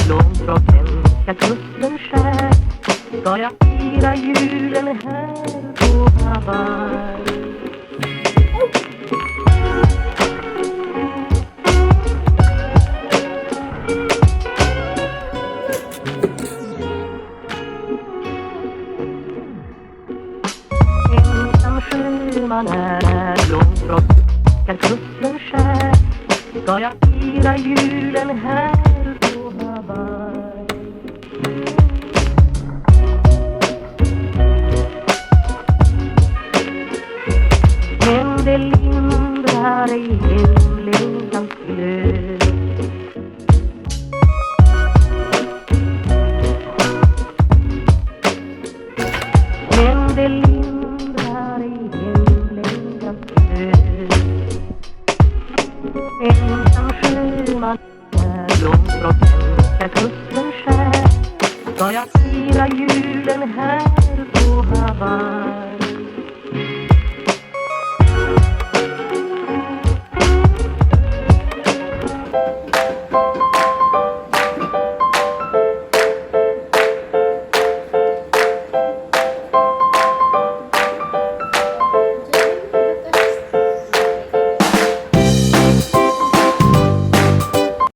Långt från svenska kusten skär ska jag fira julen här på Hawaii. Ensam sjöman är långt från svenska kusten skär ska jag fira julen här på Hawaii. Men det lindrar ej hemlängtans glöd. Men det lindrar ej hemlängtans glöd. Ensam sjöman är långt från svenska kusten skär ska jag fira julen här på Hawaii.